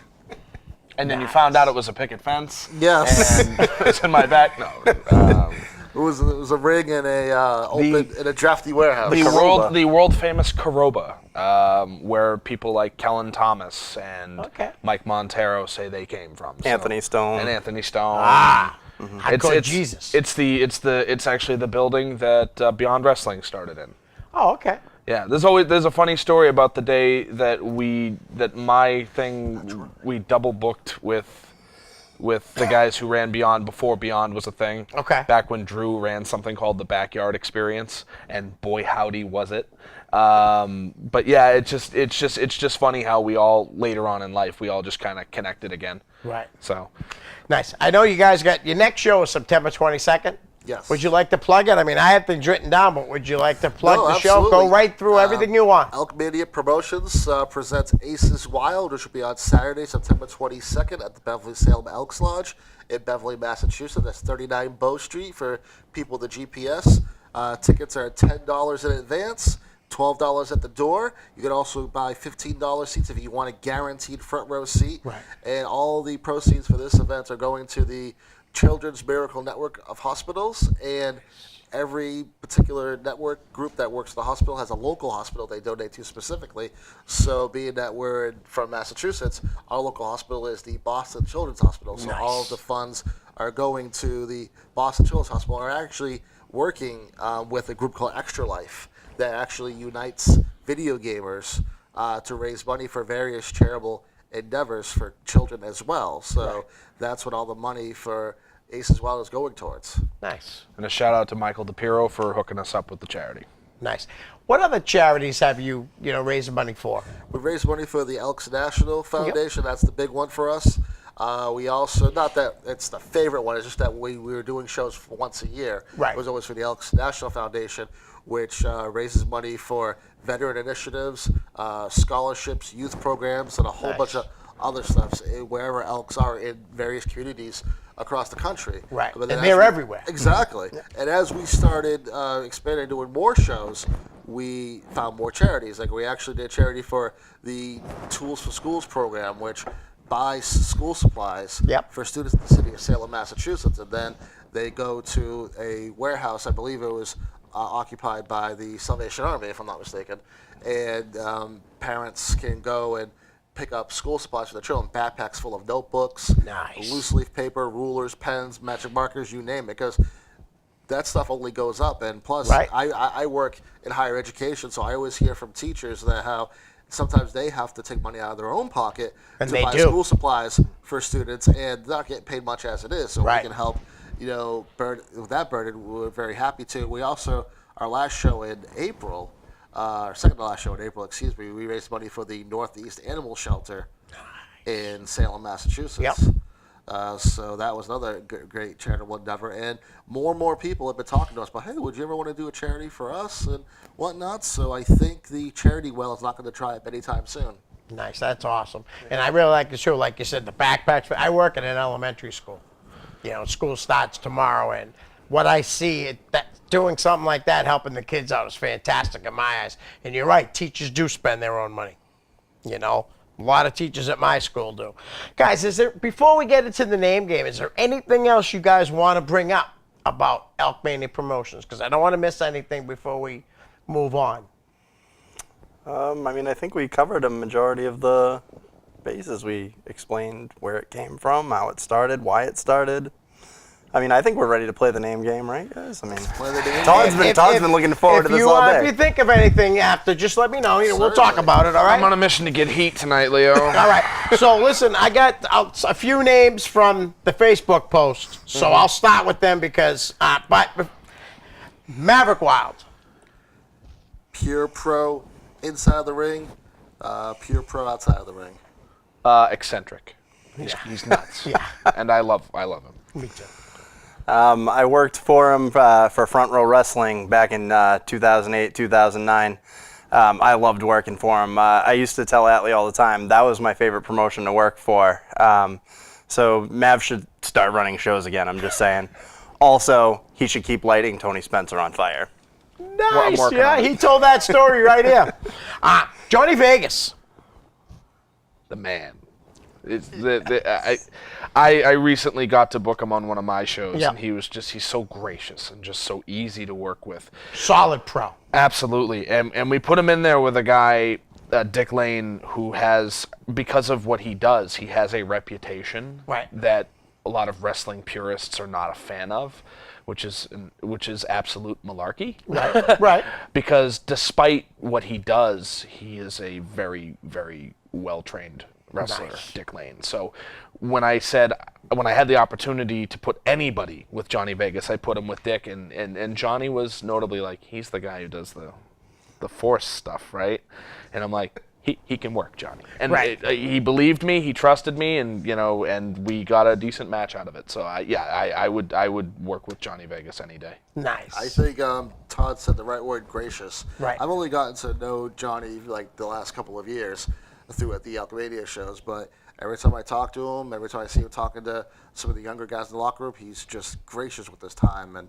And then you found out it was a picket fence. Yes. And it's in my back. No. It was a ring in a drafty warehouse. The world famous Caroba, where people like Kellen Thomas and Mike Montero say they came from. Anthony Stone. And Anthony Stone. Hardcore Jesus. It's actually the building that Beyond Wrestling started in. Oh, okay. Yeah, there's a funny story about the day that we double booked with the guys who ran Beyond before Beyond was a thing. Okay. Back when Drew ran something called the Backyard Experience, and boy howdy was it. But yeah, it's just funny how we all later on in life we all just kind of connected again. Right. So Nice. I know you guys got your next show is September 22nd. Yes. Would you like to plug it? I mean, I have things written down, but would you like to plug the show? absolutely. Go right through everything you want. Elkmania Promotions presents Aces Wild, which will be on Saturday, September 22nd at the Beverly Salem Elks Lodge in Beverly, Massachusetts. That's 39 Bow Street for people with the GPS. Tickets are $10 in advance, $12 at the door. You can also buy $15 seats if you want a guaranteed front row seat. Right. And all the proceeds for this event are going to the Children's Miracle Network of Hospitals, and every particular network group that works at the hospital has a local hospital they donate to specifically. So being that we're from Massachusetts, our local hospital is the Boston Children's Hospital. So all of the funds are going to the Boston Children's Hospital, and are actually working with a group called Extra Life that actually unites video gamers to raise money for various charitable endeavors for children as well. So that's what all the money for Aces Wild is going towards. Nice. And a shout out to Michael DePiro for hooking us up with the charity. Nice. What other charities have you raised money for? We raised money for the Elks National Foundation. That's the big one for us. We also, not that it's the favorite one, it's just that we were doing shows for once a year. Right. It was always for the Elks National Foundation, which raises money for veteran initiatives, scholarships, youth programs, and a whole bunch of other stuff wherever Elks are in various communities across the country. Right. But And then they're everywhere. Exactly. And as we started expanding, doing more shows, we found more charities. Like we actually did charity for the Tools for Schools program, which buys school supplies for students in the city of Salem, Massachusetts, and then they go to a warehouse. I believe it was occupied by the Salvation Army, if I'm not mistaken, and parents can go and pick up school supplies for their children, backpacks full of notebooks, loose leaf paper, rulers, pens, magic markers, you name it, because that stuff only goes up. And plus, I work in higher education, so I always hear from teachers that how sometimes they have to take money out of their own pocket to buy school supplies for students, and not getting paid much as it is. So we can help, with that burden. We're very happy to. We also, our last show in April, our second to last show in April, we raised money for the Northeast Animal Shelter in Salem, Massachusetts. So that was another great charitable endeavor, and more people have been talking to us about, hey, would you ever want to do a charity for us and whatnot? So I think the charity well is not going to try it anytime soon. Nice, that's awesome. And I really like the show, like you said, the backpacks. I work in an elementary school. School starts tomorrow, and what I see, doing something like that, helping the kids out, is fantastic in my eyes. And you're right, teachers do spend their own money. A lot of teachers at my school do. Guys, before we get into the name game, is there anything else you guys want to bring up about Elkmania Promotions? Because I don't want to miss anything before we move on. I think we covered a majority of the bases. We explained where it came from, how it started, why it started. I think we're ready to play the name game, right, guys? Play the name Todd's been looking forward to this all day. If you think of anything after, just let me know. We'll talk about it, all right? I'm on a mission to get heat tonight, Leo. All right. So, listen, I got a few names from the Facebook post, so I'll start with them because, Maverick Wild. Pure Pro inside of the ring, Pure Pro outside of the ring. Eccentric. He's nuts. And I love him. Me too. I worked for him for Front Row Wrestling back in 2008, 2009. I loved working for him. I used to tell Atlee all the time, that was my favorite promotion to work for. So Mav should start running shows again, I'm just saying. Also, he should keep lighting Tony Spencer on fire. Nice, he told that story right here. Johnny Vegas. The man. I recently got to book him on one of my shows, and he's so gracious and just so easy to work with. Solid pro. Absolutely. And we put him in there with a guy, Dick Lane, who has, because of what he does, he has a reputation that a lot of wrestling purists are not a fan of, which is absolute malarkey. Right. Because despite what he does, he is a very, very well-trained wrestler, Dick Lane. So when I had the opportunity to put anybody with Johnny Vegas, I put him with Dick, and Johnny was notably like, he's the guy who does the force stuff, right? And I'm like, he can work, Johnny. And Right. he believed me, he trusted me, and and we got a decent match out of it. So I would work with Johnny Vegas any day. Nice. I think Todd said the right word, gracious. Right. I've only gotten to know Johnny like the last couple of years through at the Elkmania shows, but every time I talk to him, every time I see him talking to some of the younger guys in the locker room, he's just gracious with his time. And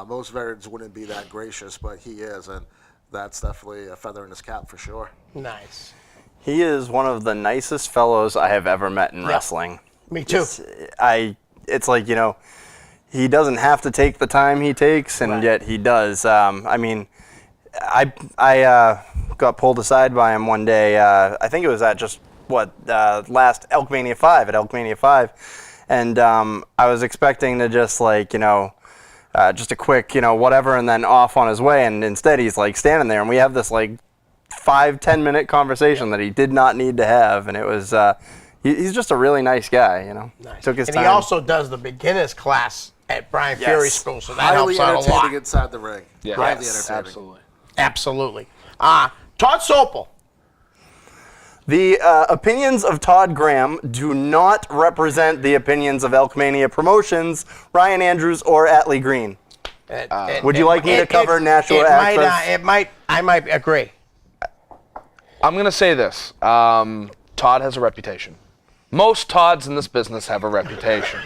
most veterans wouldn't be that gracious, but he is, and that's definitely a feather in his cap for sure. Nice. He is one of the nicest fellows I have ever met in wrestling. Me too. It's like, he doesn't have to take the time he takes, and yet he does. I mean, I got pulled aside by him one day. I think it was at last Elkmania 5, at Elkmania 5. And I was expecting to just just a quick, whatever, and then off on his way. And instead he's like standing there, and we have this 5-10 minute conversation that he did not need to have. And it was, he's just a really nice guy, Nice. Took his and time. he also does the beginners class at Brian Fury's school, so that Highly helps out a entertaining lot. inside the ring. Yeah, Highly yes, entertaining. absolutely. Absolutely. Todd Sopel. The opinions of Todd Graham do not represent the opinions of Elkmania Promotions, Ryan Andrews, or Atlee Green. Would you like me to cover national access? I might agree. I'm going to say this. Todd has a reputation. Most Todds in this business have a reputation.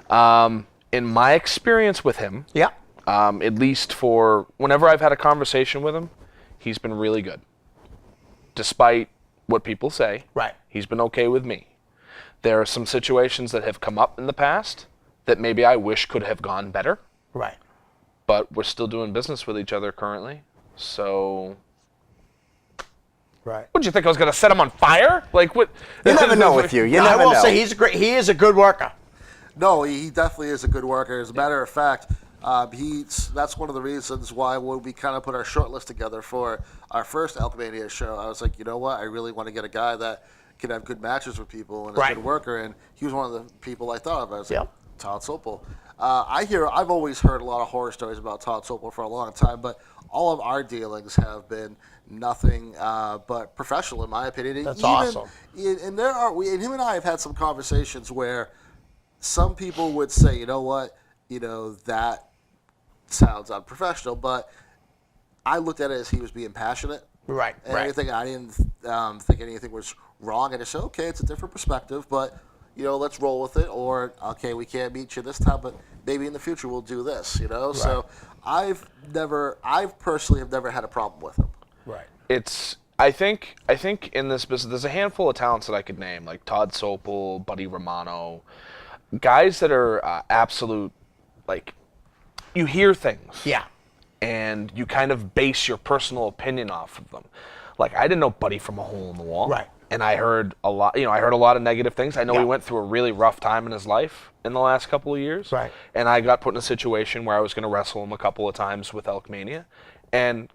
In my experience with him, Yeah. at least for whenever I've had a conversation with him, he's been really good. Despite what people say, Right. he's been okay with me. There are some situations that have come up in the past that maybe I wish could have gone better, Right. but we're still doing business with each other currently. So, Right. what, do you think I was going to set him on fire? Like what? You never know with you. You I never will know. say he is a good worker. No, he definitely is a good worker. As a matter of fact, that's one of the reasons why when we kind of put our short list together for our first Elkmania show, I was like, you know what? I really want to get a guy that can have good matches with people and is a Right. good worker. And he was one of the people I thought of. I was like, Yep. Todd Sopel. I've always heard a lot of horror stories about Todd Sopel for a long time, but all of our dealings have been nothing but professional, in my opinion. That's awesome. And him and I have had some conversations where some people would say, you know what, that sounds unprofessional, but I looked at it as he was being passionate. Right. And Right. anything, I didn't think anything was wrong. I just said, okay, it's a different perspective, but let's roll with it. Or okay, we can't meet you this time, but maybe in the future we'll do this. So I personally have never had a problem with him. Right. I think in this business, there's a handful of talents that I could name, like Todd Sopel, Buddy Romano, guys that are absolute, you hear things. Yeah. And you kind of base your personal opinion off of them. Like, I didn't know Buddy from a hole in the wall. Right. And I heard a lot, I heard a lot of negative things. I know Yeah. he went through a really rough time in his life in the last couple of years. Right. And I got put in a situation where I was going to wrestle him a couple of times with Elkmania. And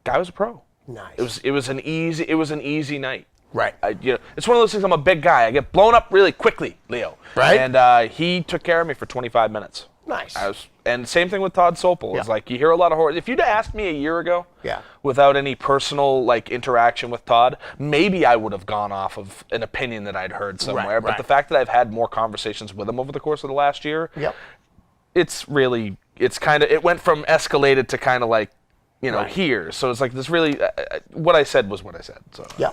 guy was a pro. Nice. It was an easy night. Right. It's one of those things. I'm a big guy. I get blown up really quickly, Leo. Right. And he took care of me for 25 minutes. Nice. And same thing with Todd Sopel. It's Yeah. like you hear a lot of horror. If you'd asked me a year ago, Yeah. without any personal interaction with Todd, maybe I would have gone off of an opinion that I'd heard somewhere. But right. the fact that I've had more conversations with him over the course of the last year, Yep. it went from escalated to kind of Right. here. So it's like this really, what I said was what I said. So Yeah.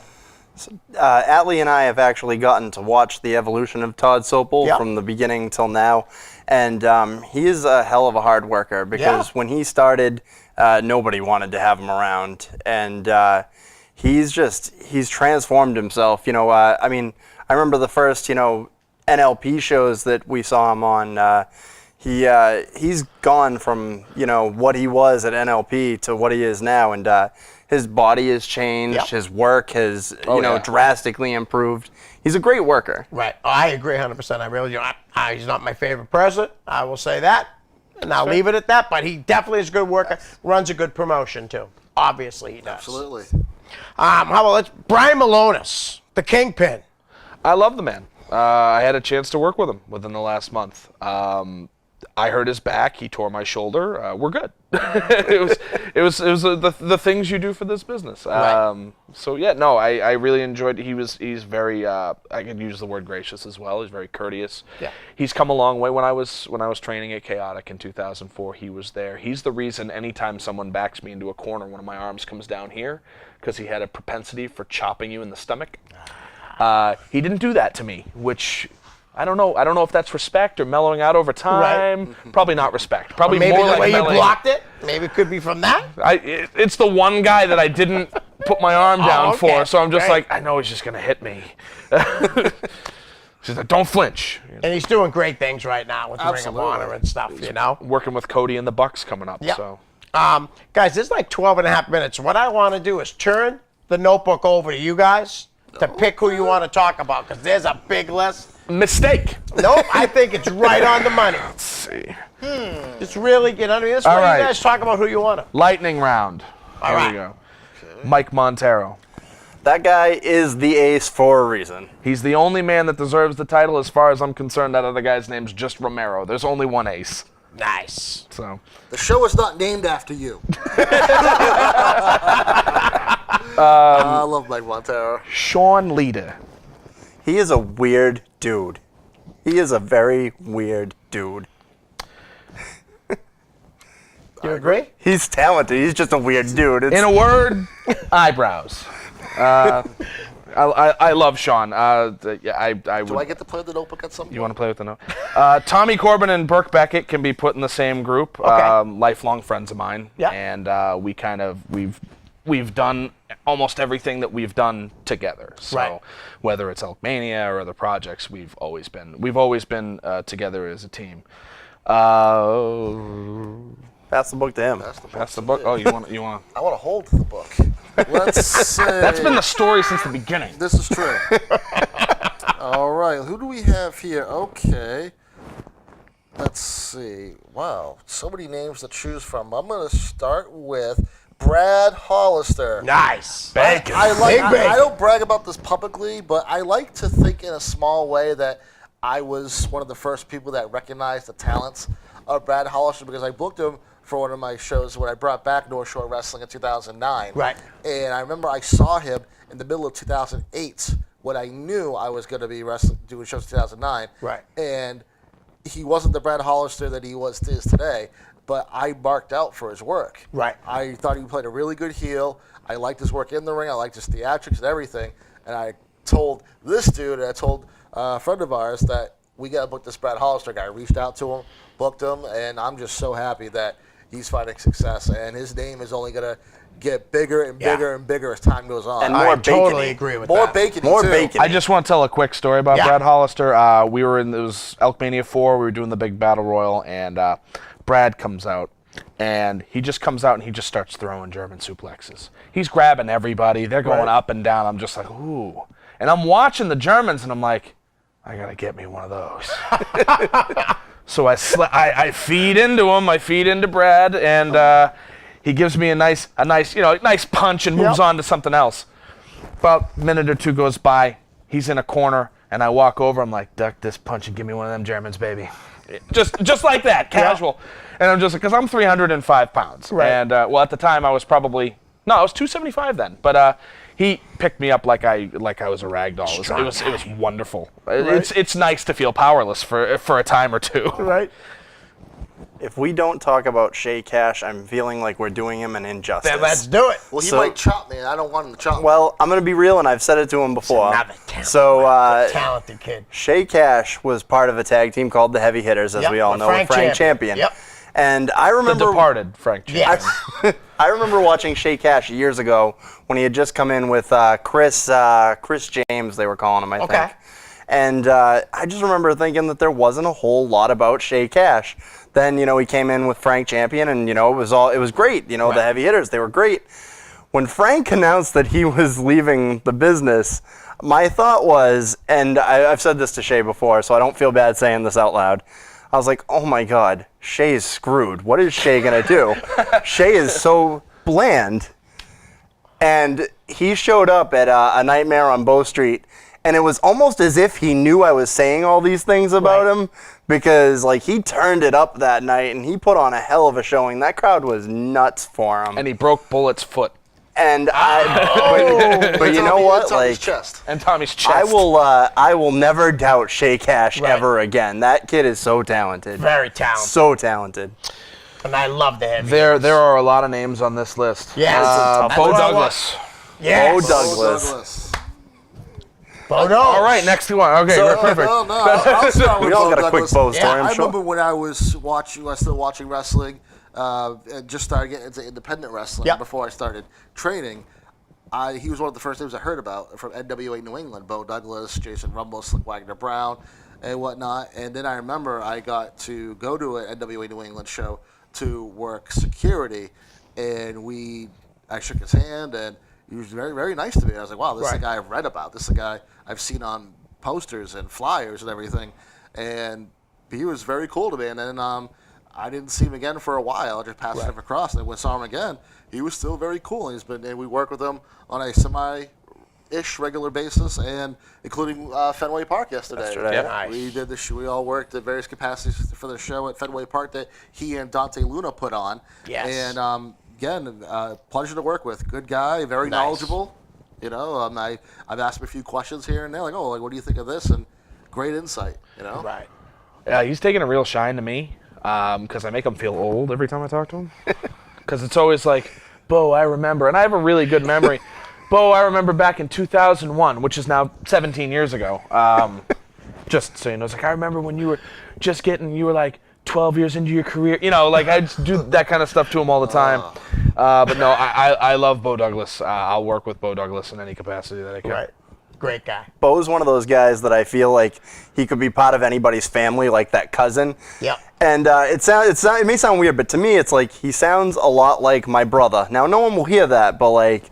Atlee and I have actually gotten to watch the evolution of Todd Sopel Yeah. from the beginning till now, and he is a hell of a hard worker because Yeah. when he started, nobody wanted to have him around, and he's transformed himself. I remember the first NLP shows that we saw him on. He's gone from what he was at NLP to what he is now, and his body has changed. Yep. His work has yeah. drastically improved. He's a great worker. Right. I agree 100%. I really do. He's not my favorite president. I will say that. And I'll leave it at that. But he definitely is a good worker. Runs a good promotion, too. Obviously, he does. Absolutely. How about Brian Malonis, the Kingpin. I love the man. I had a chance to work with him within the last month. I hurt his back. He tore my shoulder. We're good. it was the things you do for this business. Right. So yeah, no, I really enjoyed. He's very. I can use the word gracious as well. He's very courteous. Yeah. He's come a long way. When I was training at Chaotic in 2004, he was there. He's the reason anytime someone backs me into a corner, one of my arms comes down here, because he had a propensity for chopping you in the stomach. He didn't do that to me, which. I don't know if that's respect or mellowing out over time. Right. Probably not respect. Probably Maybe more the like way you mellowing. blocked it. Maybe it could be from that. It's the one guy that I didn't put my arm down okay. for, so I'm just Right. like, I know he's just gonna hit me. She's like, don't flinch. And he's doing great things right now with the Ring of Absolutely. Honor and stuff, you know? Working with Cody and the Bucks coming up. Yeah. So Guys, this is like 12 and a half minutes. What I want to do is turn the notebook over to you guys to pick who you want to talk about, because there's a big list. mistake. Nope, I think it's right on the money. Let's see. It's really, you know what I mean? This is All where right. you guys talk about who you want to. Lightning round. Here right. we go. Mike Montero. That guy is the ace for a reason. He's the only man that deserves the title. As far as I'm concerned, that other guy's name's just Romero. There's only one ace. Nice. So The show is not named after you. I love Mike Montero. Shawn Leader. He is a weird dude. He is a very weird dude. You agree? He's talented. He's just a weird dude. In a word, eyebrows. I love Shawn. Yeah, I would. Do I get to play the notebook at some point? You want to play with the note? Tommy Corbin and Burke Beckett can be put in the same group. Okay. Lifelong friends of mine. Yeah. And we've done almost everything that we've done together. So Right. whether it's Elkmania or other projects, we've always been together as a team. Pass the book to him. That's the book. Oh, you want? I want to hold the book. Let's see. That's been the story since the beginning. This is true. All right, who do we have here? Okay. Let's see. Wow, so many names to choose from. I'm going to start with Brad Hollister. Nice. I don't brag about this publicly, but I like to think in a small way that I was one of the first people that recognized the talents of Brad Hollister, because I booked him for one of my shows when I brought back North Shore Wrestling in 2009. Right. And I remember I saw him in the middle of 2008 when I knew I was going to be doing shows in 2009. Right. And he wasn't the Brad Hollister that he is today, but I marked out for his work. Right. I thought he played a really good heel. I liked his work in the ring. I liked his theatrics and everything. And I told this dude, and I told a friend of ours that we got to book this Brad Hollister guy. I reached out to him, booked him, and I'm just so happy that he's finding success. And his name is only going to get bigger and bigger and bigger as time goes on. And I more totally bacon-y. agree with More that. bacon, More too. bacon. I just want to tell a quick story about Yeah. Brad Hollister. It was Elkmania 4. We were doing the big battle royal, and Brad comes out, and he just comes out and he just starts throwing German suplexes. He's grabbing everybody. They're going Right. up and down. I'm just like, ooh. And I'm watching the Germans, and I'm like, I gotta get me one of those. So I feed into him. I feed into Brad, and he gives me a nice punch and moves Yep. on to something else. About a minute or two goes by. He's in a corner, and I walk over. I'm like, duck this punch and give me one of them Germans, baby. Just like that, casual. And I'm just because I'm 305 pounds, Right. and at the time I was I was 275 then, but. He picked me up like I was a rag doll. It was wonderful. Right. It's nice to feel powerless for a time or two. Right. If we don't talk about Shay Cash, I'm feeling like we're doing him an injustice. Then let's do it. Well, he So- might chop me, and I don't want him to chop me. Well, I'm going to be real, and I've said it to him before. Another talent. So, Talented kid. Shay Cash was part of a tag team called the Heavy Hitters, as Yep, we all with know, Frank with Frank Champion. Champion. Yep. And I The remember Departed, Frank. Yes. I remember watching Shay Cash years ago when he had just come in with Chris James, they were calling him, I Okay. think. And I just remember thinking that there wasn't a whole lot about Shay Cash. Then, he came in with Frank Champion, and, it was great. The Heavy Hitters, they were great. When Frank announced that he was leaving the business, my thought was, and I've said this to Shay before, so I don't feel bad saying this out loud, I was like, oh my God, Shay is screwed. What is Shay going to do? Shay is so bland. And he showed up at a Nightmare on Bow Street, And it was almost as if he knew I was saying all these things about him, because like he turned it up that night and he put on a hell of a showing. That crowd was nuts for him. And he broke Bullet's foot. And but you know what? Like, chest. And Tommy's chest. I will never doubt Shea Cash ever again. That kid is so talented. Very talented. So talented. And I love the heavy. There are a lot of names on this list. Yeah. Beau Douglas. Yes. Beau Douglas. Beau Douglas. All right, next one. Okay, perfect. No, I'll start with We all Beau got a quick Douglas. Beau story, I'm I sure. remember when I was still watching wrestling, and just started getting into independent wrestling before I started training. He was one of the first names I heard about from NWA New England, Beau Douglas, Jason Rumble, Slick Wagner Brown, and whatnot. And then I remember I got to go to an NWA New England show to work security, and I shook his hand, and he was very, very nice to me. I was like, wow, this is a guy I've read about. This is a guy I've seen on posters and flyers and everything. And he was very cool to me. And then I didn't see him again for a while. I just passed him across. And when I saw him again, he was still very cool. And we work with him on a semi-ish regular basis, and including Fenway Park yesterday. Yeah. Nice. We did the we all worked at various capacities for the show at Fenway Park that he and Dante Luna put on. Yes. And again, pleasure to work with. Good guy, very knowledgeable. You know, I've asked him a few questions here and there, like, what do you think of this? And great insight. You know. Right. Yeah, he's taking a real shine to me because I make him feel old every time I talk to him. Because it's always like, Beau, I remember, and I have a really good memory. Beau, I remember back in 2001, which is now 17 years ago. Just so you know, it's like, I remember when you were you were like 12 years into your career. You know, like I just do that kind of stuff to him all the time. But no, I love Beau Douglas. I'll work with Beau Douglas in any capacity that I can. Right. Great guy. Beau's one of those guys that I feel like he could be part of anybody's family, like that cousin. Yep. And it may sound weird, but to me, it's like he sounds a lot like my brother. Now, no one will hear that, but like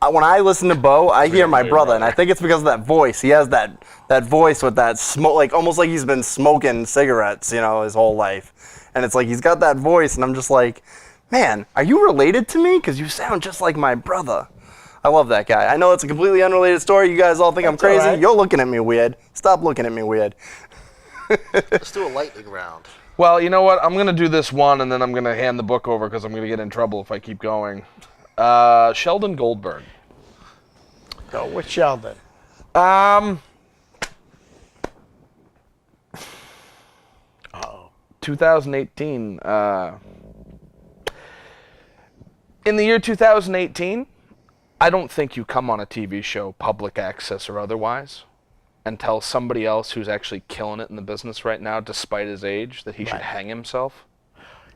when I listen to Beau, I hear my brother, and I think it's because of that voice. He has that voice with that smoke, like almost like he's been smoking cigarettes, you know, his whole life. And it's like he's got that voice, and I'm just like, man, are you related to me? Because you sound just like my brother. I love that guy. I know it's a completely unrelated story. You guys all think I'm crazy. Right. You're looking at me weird. Stop looking at me weird. Let's do a lightning round. Well, you know what? I'm going to do this one, and then I'm going to hand the book over because I'm going to get in trouble if I keep going. Sheldon Goldberg. Go with Sheldon. 2018. In the year 2018, I don't think you come on a TV show, public access or otherwise, and tell somebody else who's actually killing it in the business right now, despite his age, that he should hang himself.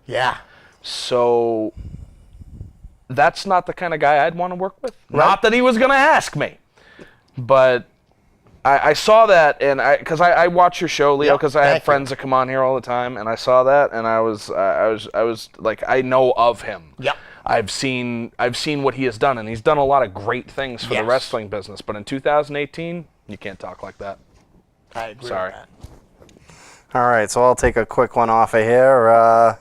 Yeah. So that's not the kind of guy I'd want to work with. Right. Not that he was going to ask me, but I saw that, and because I watch your show, Leo, because I have friends that come on here all the time, and I saw that, and I was like, I know of him. Yep. I've seen what he has done, and he's done a lot of great things for the wrestling business. But in 2018, you can't talk like that. I agree. Sorry. With that. All right, so I'll take a quick one off of here.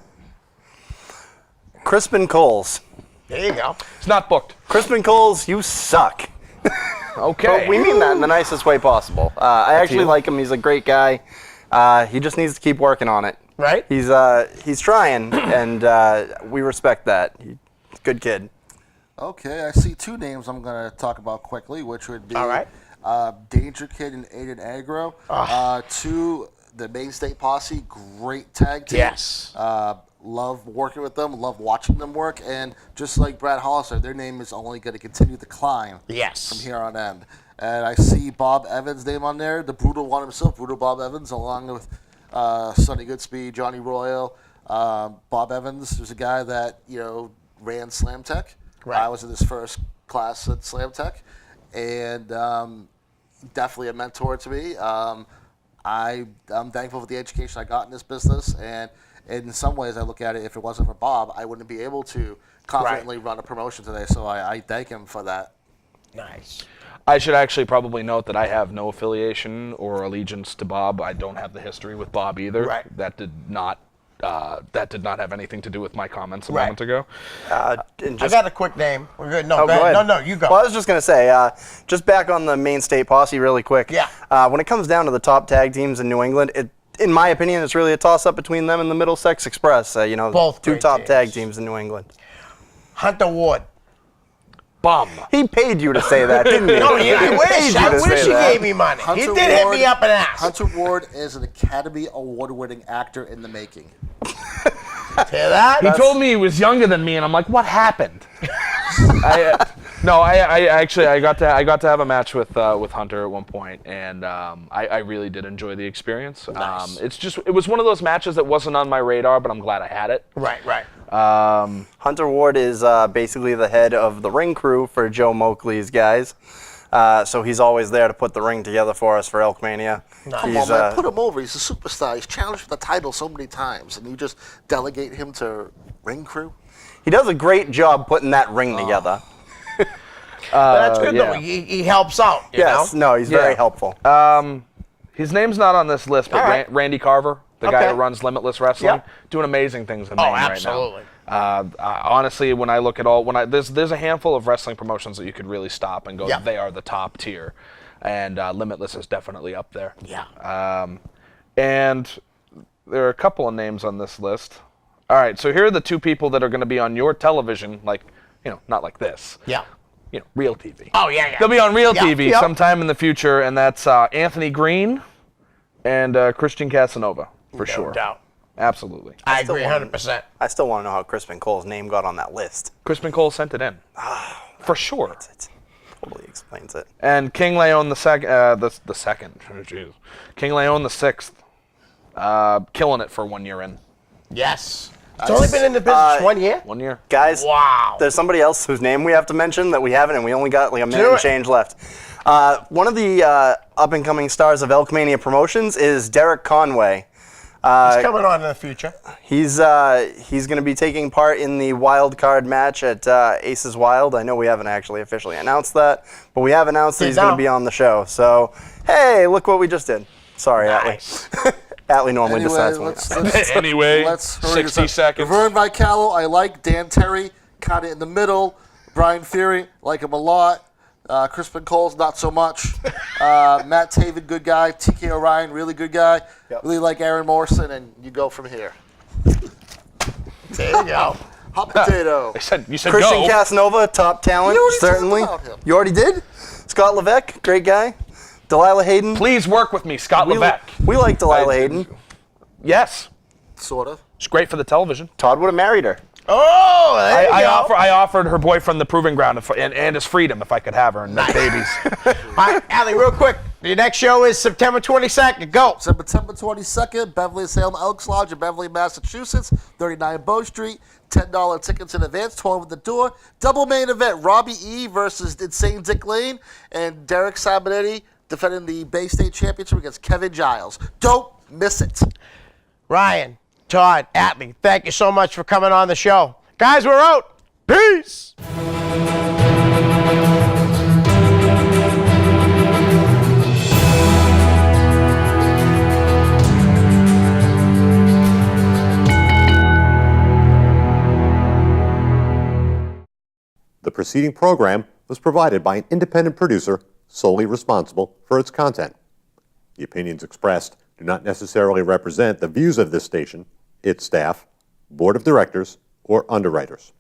Crispin Coles. There you go. It's not booked. Crispin Coles, you suck. Okay. But we mean that in the nicest way possible. I actually like him. He's a great guy. He just needs to keep working on it. Right. He's trying, and we respect that. Good kid. Okay, I see two names I'm going to talk about quickly, which would be Danger Kid and Aiden Agro. The Maine State Posse, great tag team. Yes. Love working with them, love watching them work, and just like Brad Hollister, their name is only going to continue to climb from here on end. And I see Bob Evans' name on there, the brutal one himself, Brutal Bob Evans, along with Sonny Goodspeed, Johnny Royal. Bob Evans was a guy that, ran Slam Tech. Right. I was in his first class at Slam Tech, and definitely a mentor to me. I'm thankful for the education I got in this business, and in some ways I look at it, if it wasn't for Bob, I wouldn't be able to confidently run a promotion today, so I thank him for that. Nice. I should actually probably note that I have no affiliation or allegiance to Bob. I don't have the history with Bob either. Right. That did not that did not have anything to do with my comments a Right. moment ago. And I just, got a quick name. We're good. No, oh, go ahead. ahead. No, you go. Well, I was just going to say, just back on the Maine State Posse really quick. Yeah. When it comes down to the top tag teams in New England, in my opinion, it's really a toss-up between them and the Middlesex Express. Both two great top teams. tag teams in New England. Hunter Ward. Bum. He paid you to say that, didn't he? No, I He wish. paid you I to wish say he that. gave me money. Hunter He did hit Ward- me up an ass. Hunter Ward is an Academy Award-winning actor in the making. Hear that? He told me he was younger than me, and I'm like, what happened? I actually got to have a match with Hunter at one point, and I really did enjoy the experience. Nice. It was one of those matches that wasn't on my radar, but I'm glad I had it. Right. Hunter Ward is basically the head of the ring crew for Joe Moakley's guys. So he's always there to put the ring together for us for Elkmania. Come on, man, put him over. He's a superstar. He's challenged for the title so many times, and you just delegate him to ring crew? He does a great job putting that ring together. But that's good, yeah. though. He helps out, you Yes, know? no, he's very helpful. His name's not on this list, but All right. Randy Carver, the guy Okay. who runs Limitless Wrestling, Yep. doing amazing things in Maine right now. absolutely. Honestly, when I look at there's a handful of wrestling promotions that you could really stop and go, Yeah. they are the top tier, and Limitless is definitely up there. Yeah. And there are a couple of names on this list. All right, so here are the two people that are going to be on your television, like, not like this. Yeah. Real TV. Oh, yeah. They'll be on real Yeah, TV yeah. sometime in the future, and that's Anthony Green and Christian Casanova, for sure. No doubt. Absolutely. I still agree want- 100%. I still want to know how Crispin Cole's name got on that list. Crispin Cole sent it in. For sure. It totally explains it. And King Leon the second, the second, oh, jeez. King Leon the sixth, killing it for 1 year in. Yes. It's only been in the business 1 year? 1 year. Guys, Wow. there's somebody else whose name we have to mention that we haven't, and we only got like a minute Do and it. change left. One of the up-and-coming stars of Elkmania Promotions is Derek Conway. It's coming on in the future. He's going to be taking part in the wild card match at Aces Wild. I know we haven't actually officially announced that, but we have announced that Did he's going now. to be on the show. So, hey, look what we just did. Sorry, Nice. Atlee. Atlee normally Anyway, decides when Anyway, let's hurry 60 this up. seconds. Vern Vicalo, I like. Dan Terry, kind of in the middle. Brian Fury, like him a lot. Crispin Cole's not so much. Matt Taven, good guy. TK Orion, really good guy. Yep. Really like Aaron Morrison, and you go from here. There you go. Hot potato. You said Christian go. Casanova, top talent, You already talked certainly. about him. You already did? Scott Levesque, great guy. Delilah Hayden. Please work with me, Scott we, Levesque. we like Delilah Hayden. Yes. Sort of. It's great for the television. Todd would have married her. Oh, there you go. I offered her boyfriend the proving ground and his freedom if I could have her and make babies. All right, Allie, real quick. Your next show is September 22nd. Go. September 22nd, Beverly Salem Elks Lodge in Beverly, Massachusetts, 39 Bow Street. $10 tickets in advance, 12 at the door. Double main event, Robbie E. versus Insane Dick Lane, and Derek Sabanetti defending the Bay State Championship against Kevin Giles. Don't miss it. Ryan, Todd, Atlee, thank you so much for coming on the show. Guys, we're out. Peace. The preceding program was provided by an independent producer solely responsible for its content. The opinions expressed do not necessarily represent the views of this station, its staff, board of directors, or underwriters.